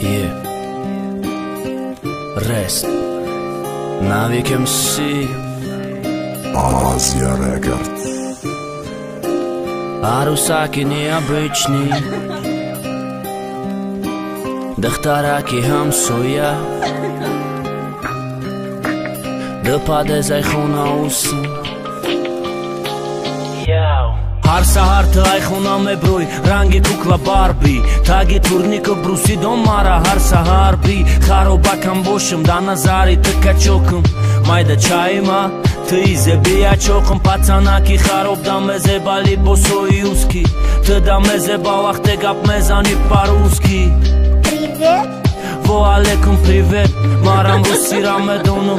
Yeah. Rest. Навік МС. Азия Рекорд. А русаки необычный. Дохтараки хамсуя. Да паде зайхуна усын. Har sahar të ajkhuna me bruj, rangi kukla Barbie. Tagi turnikë brusi do mara har sahar bi. Kharoba kam boshëm, da nazari të ka qokëm. Majde qajma, të izebija qokëm. Pacanaki kharob da me zebali boso i uski. Të da me zeba te gap me zani paruski. Привет. Vo alekum privet, maram rusira me donu.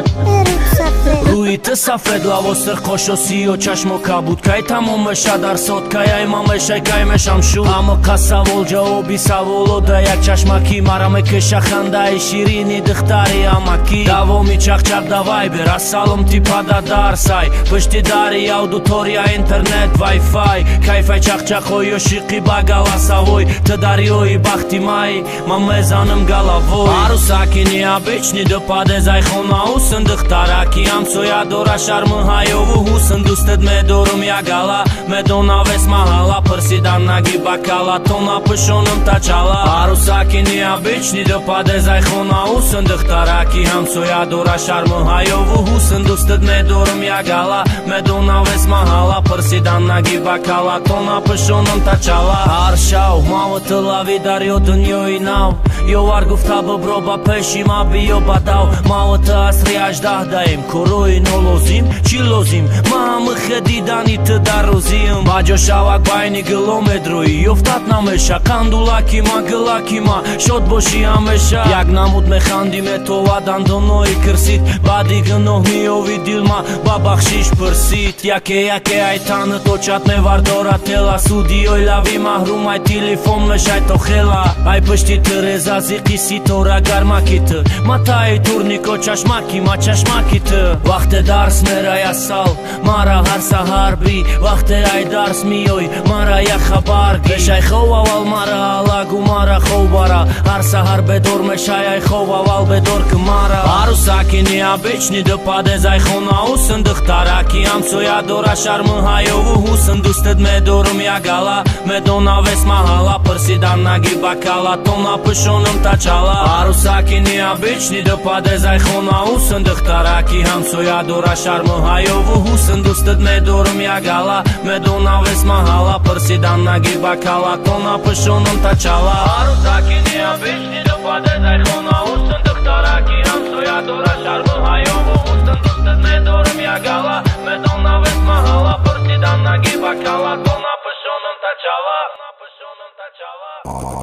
Ruitë sa fred lavo sër kosho si o qashmo kabut. Kaj tamo me shadar sot, kaj ajma me shaj kaj me shamshu. Amo ka sa vol gja obi sa volo da jak qashmaki. Mara me kësha khanda i shirini dëhtari amaki. Davo mi qak qak da viber, asalom ti pa da dar saj. Pështi dari auditoria internet wifi. Kaj faj qak qak o jo shiki bagala sa voj. Të dari o i bakti maj, ma me zanëm galavoj. Arusaki необычный, да паде зайхона усën dëhtaraki jam soja dora sharmë hajovu husën dustet me dorëm jagala me dona ves mahala për si danagi bakala tona pëshonëm ta qala. Arusaki необычный, да паде зайхона усën dëhtaraki jam soja dora sharmë hajovu husën dustet me dorëm jagala me dona ves mahala për si danagi bakala tona pëshonëm ta qala. Arshau mavë të lavi dar jo të njoj nau jo argufta broba peshi ma bi jo badau. Mavë të asri ashdah daim koroj no lozim, qi lozim ma më khedi dani të darozim. Bagjo shavak bajni gëlomedroj joftat na mesha kandulaki ma gëlaki ma shot boshi amesha. Jak namut me khandi me tova dandonoj kërsit badi gënohni ovi dilma babakshish përsit. Jake ajtanë to qat me vardora tela studioj lavi mahrum aj telefon me shaj to khela. Aj pështi të reza ziki si tora garmakitë ma ta i turni ko qashmaki ma qashmakitë. Vakte dars me raja sal mara har sahar bi. Vakte aj dars mioj mara ja khabargi. Beshaj khova val mara alagu mara khobara. Har sahar bedor me shaj aj khova val bedor këmara. Arusaki необычный, да паде зайхона усën dëhtaraki jam soja dora sharmë hajovu husën dustet me dorëm jagala me dona ves mahala për si danagi bakala tona pëshonëm ta qala. Arusaki необычный, да паде зайхона усën dëhtaraki jam soja dora sharmë hajovu husën dustet me dorëm jagala me dona ves mahala për si danagi bakala tona pëshonëm ta qala. Arusaki необычный, да паде зайхона усën dëhtaraki jam soja dora sharmë hajovu husën dustet me dorëm jagala me dona ves mahala për si danagi bakala tona pëshonëm ta qala.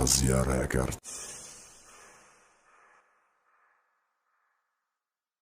Азия Рекорд.